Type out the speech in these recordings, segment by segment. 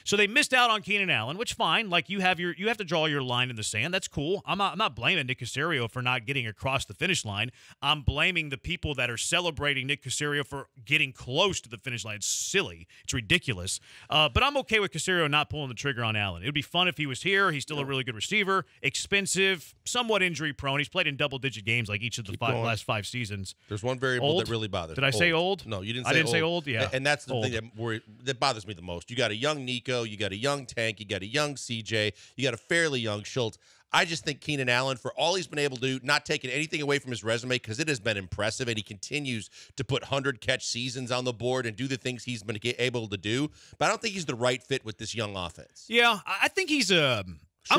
So they missed out on Keenan Allen, which fine. Like you have to draw your line in the sand. That's cool. I'm not blaming Nick Caserio for not getting across the finish line. I'm blaming the people that are celebrating Nick Caserio for getting close to the finish line. It's silly. It's ridiculous. But I'm okay with Caserio not pulling the trigger on Allen. It would be fun if he was here. He's still a really good receiver, expensive, somewhat injury prone. He's played in double-digit games like each of the last 5 seasons. There's one variable that really bothers me. Did I say old? No, you didn't say old. I didn't say old. Yeah. And that's the thing that bothers me the most. You got a young Nico, you got a young Tank, you got a young CJ, you got a fairly young Schultz. I just think Keenan Allen, for all he's been able to do, not taking anything away from his resume, because it has been impressive, and he continues to put 100-catch seasons on the board and do the things he's been able to do. But I don't think he's the right fit with this young offense. Yeah, I think he's I'm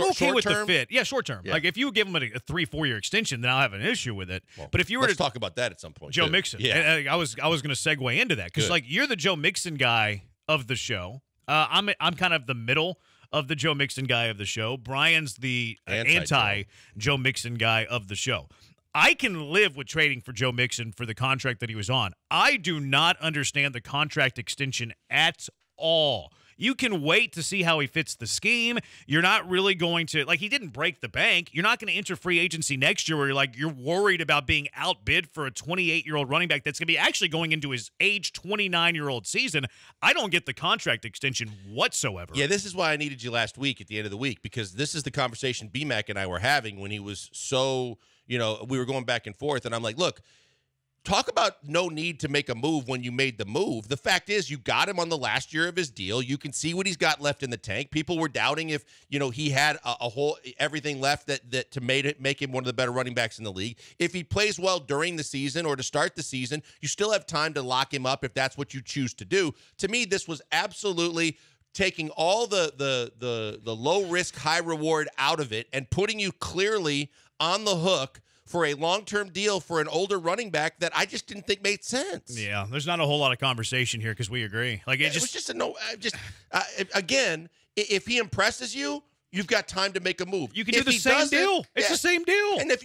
okay with the fit. Yeah, short term. Yeah. Like if you give him a 3-4 year extension, then I'll have an issue with it. Well, but if you were to to talk about that at some point, Joe Mixon, yeah, I was going to segue into that because like you're the Joe Mixon guy of the show. I'm kind of the middle of the Joe Mixon guy of the show. Brian's the anti Joe Mixon guy of the show. I can live with trading for Joe Mixon for the contract that he was on. I do not understand the contract extension at all. You can wait to see how he fits the scheme. You're not really going to, like, he didn't break the bank. You're not going to enter free agency next year where you're worried about being outbid for a 28-year-old running back that's going to be actually going into his age 29-year-old season. I don't get the contract extension whatsoever. Yeah, this is why I needed you last week at the end of the week, because this is the conversation BMAC and I were having when he was so, we were going back and forth, and I'm like, look, talk about no need to make a move when you made the move. The fact is you got him on the last year of his deal. You can see what he's got left in the tank. People were doubting if, he had a whole everything left that to make him one of the better running backs in the league. If he plays well during the season or to start the season, you still have time to lock him up if that's what you choose to do. To me, this was absolutely taking all the low risk, high reward out of it and putting you clearly on the hook for a long-term deal for an older running back that I just didn't think made sense. Yeah, there's not a whole lot of conversation here because we agree. Like it was just a no. Again, if he impresses you, you've got time to make a move. You can do the same deal. It's the same deal. And if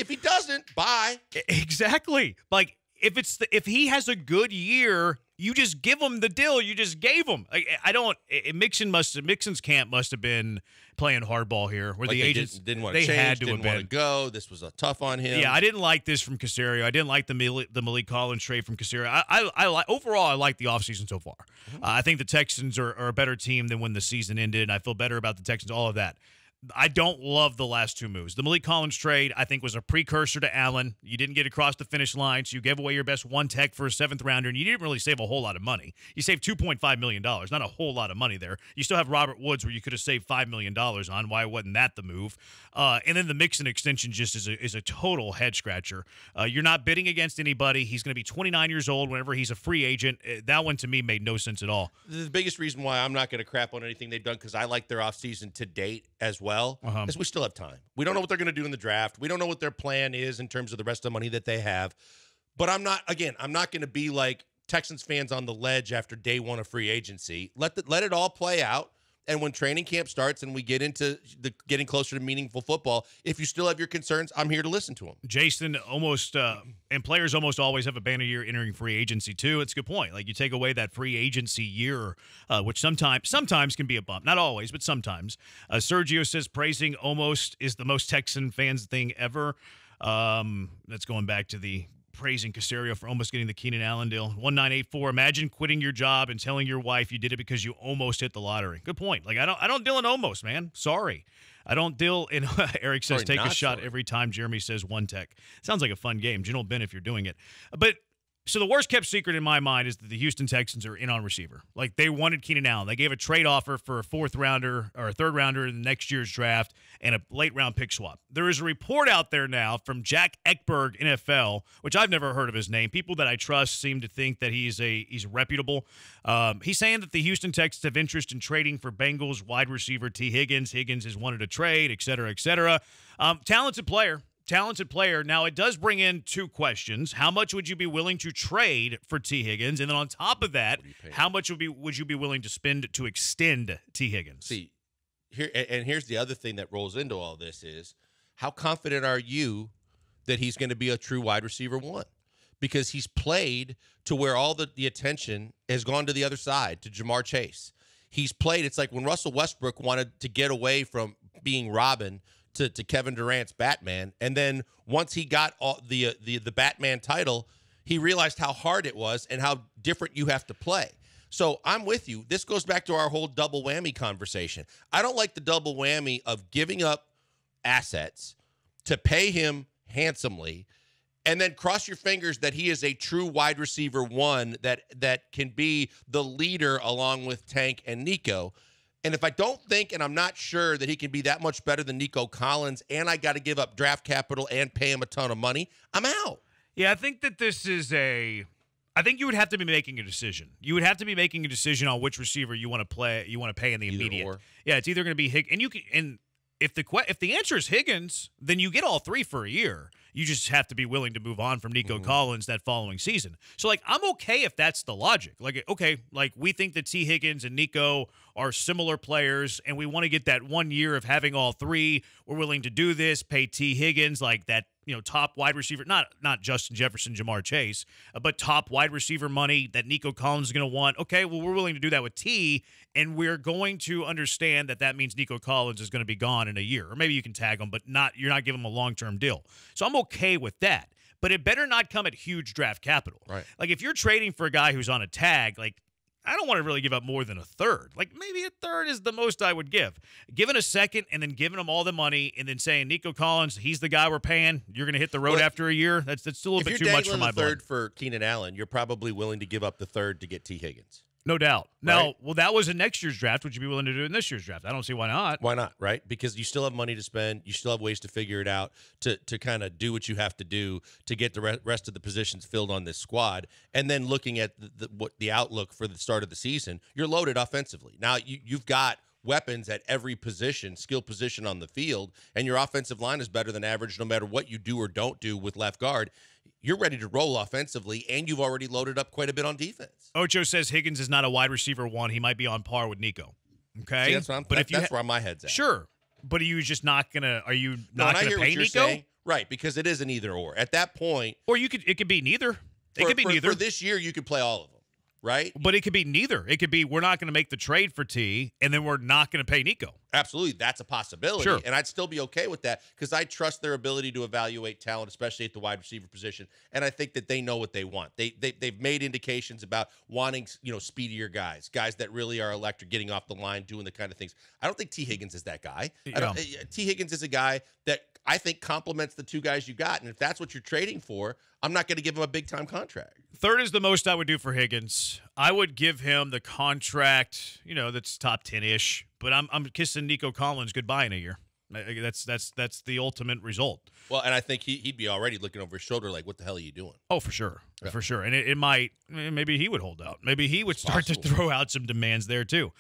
he doesn't, bye. Exactly. Like if he has a good year, you just give him the deal you just gave him. Mixon's camp must have been playing hardball here, where like the agents didn't want to change, didn't want to go. This was tough on him. Yeah, I didn't like this from Caserio. I didn't like the Malik Collins trade from Caserio. Overall, I like the offseason so far. Mm-hmm. I think the Texans are a better team than when the season ended, and I feel better about the Texans. All of that. I don't love the last 2 moves. The Malik Collins trade, I think, was a precursor to Allen. You didn't get across the finish line, so you gave away your best 1 tech for a 7th rounder, and you didn't really save a whole lot of money. You saved $2.5 million. Not a whole lot of money there. You still have Robert Woods, where you could have saved $5 million on. Why wasn't that the move? And then the Mixon extension just is a total head-scratcher. You're not bidding against anybody. He's going to be 29 years old whenever he's a free agent. That one, to me, made no sense at all. The biggest reason why I'm not going to crap on anything they've done, because I like their offseason to date as well, is we still have time. We don't know what they're going to do in the draft. We don't know what their plan is in terms of the rest of the money that they have. But I'm not going to be like Texans fans on the ledge after day 1 of free agency. Let it all play out. And when training camp starts and we get into getting closer to meaningful football, if you still have your concerns, I'm here to listen to them. Jason, and players almost always have a banner year entering free agency too. It's a good point. Like you take away that free agency year, which sometimes can be a bump. Not always, but sometimes. Sergio says praising almost is the most Texan fans thing ever. That's going back to the praising Caserio for almost getting the Keenan Allen deal. 1984. Imagine quitting your job and telling your wife you did it because you almost hit the lottery. Good point. Like I don't deal in almost, man. Sorry. I don't deal in Eric says take a shot every time Jeremy says 1 tech. Sounds like a fun game. Gino Ben if you're doing it. But so the worst kept secret in my mind is that the Houston Texans are in on receiver. Like they wanted Keenan Allen. They gave a trade offer for a 4th rounder or a 3rd rounder in the next year's draft and a late round pick swap. There is a report out there now from Jack Ekberg, NFL, which I've never heard of his name. People that I trust seem to think that he's reputable. He's saying that the Houston Texans have interest in trading for Bengals wide receiver Tee Higgins. Higgins has wanted a trade, et cetera, et cetera. Talented player. Now, it does bring in 2 questions. How much would you be willing to trade for Tee Higgins? And then on top of that, how much would you be willing to spend to extend Tee Higgins? See, here's the other thing that rolls into all this is, how confident are you that he's going to be a true wide receiver 1? Because he's played to where all the attention has gone to the other side, to Jamar Chase. he's played. It's like when Russell Westbrook wanted to get away from being Robin to Kevin Durant's Batman, and then once he got the Batman title, he realized how hard it was and how different you have to play. So I'm with you. This goes back to our whole double whammy conversation. I don't like the double whammy of giving up assets to pay him handsomely and then cross your fingers that he is a true wide receiver one that can be the leader along with Tank and Nico. And if I don't think and I'm not sure that he can be that much better than Nico Collins, and I got to give up draft capital and pay him a ton of money, I'm out. Yeah, I think that this is I think you would have to be making a decision. You would have to be making a decision on which receiver you want to play. You want to pay in the immediate. Or. Yeah, it's either going to be Higgins, and if the answer is Higgins, then you get all three for a year. You just have to be willing to move on from Nico Collins that following season. So, like, I'm okay if that's the logic. Like, okay, like, we think that Tee Higgins and Nico are similar players, and we want to get that 1 year of having all three. We're willing to do this, pay Tee Higgins, like, that, top wide receiver, not Justin Jefferson, Jamar Chase, but top wide receiver money that Nico Collins is going to want. Okay, well, we're willing to do that with T, and we're going to understand that means Nico Collins is going to be gone in a year. Or maybe you can tag him, but you're not giving him a long-term deal. So I'm okay with that. But it better not come at huge draft capital. Right. Like, if you're trading for a guy who's on a tag, like, I don't want to really give up more than a third. Like, maybe a third is the most I would give. Giving a second and then giving him all the money and then saying, Nico Collins, he's the guy we're paying. You're going to hit the road after a year. That's still a little bit too much for my blood. If you're dangling the third for Keenan Allen, you're probably willing to give up the third to get Tee Higgins. No doubt. Now, right? Well, that was in next year's draft. Would you be willing to do it in this year's draft? I don't see why not. Why not, right? Because you still have money to spend. You still have ways to figure it out, to kind of do what you have to do to get the rest of the positions filled on this squad. And then looking at the outlook for the start of the season, you're loaded offensively. Now, you've got weapons at every position, skill position on the field, and your offensive line is better than average no matter what you do or don't do with left guard. You're ready to roll offensively, and you've already loaded up quite a bit on defense. Ocho says Higgins is not a wide receiver one. He might be on par with Nico. Okay, see, that's where my head's at. Sure, but are you just not gonna? Are you not gonna pay Nico? Saying, right, because it is an either or. At that point, or it could be neither. It could be neither. For this year, you could play all of them. Right? But it could be neither. It could be we're not going to make the trade for T, and then we're not going to pay Nico. Absolutely. That's a possibility. Sure. And I'd still be okay with that because I trust their ability to evaluate talent, especially at the wide receiver position. And I think that they know what they want. They've made indications about wanting, speedier guys that really are electric, getting off the line, doing the kind of things. I don't think Tee Higgins is that guy. Yeah. Tee Higgins is a guy that I think complements the two guys you got. And if that's what you're trading for, I'm not going to give him a big-time contract. Third is the most I would do for Higgins. I would give him the contract, that's top 10-ish. But I'm kissing Nico Collins goodbye in a year. That's the ultimate result. Well, and I think he'd be already looking over his shoulder like, what the hell are you doing? Oh, for sure. Yeah. For sure. And it might, maybe he would hold out. Maybe he would start to throw out some demands there too.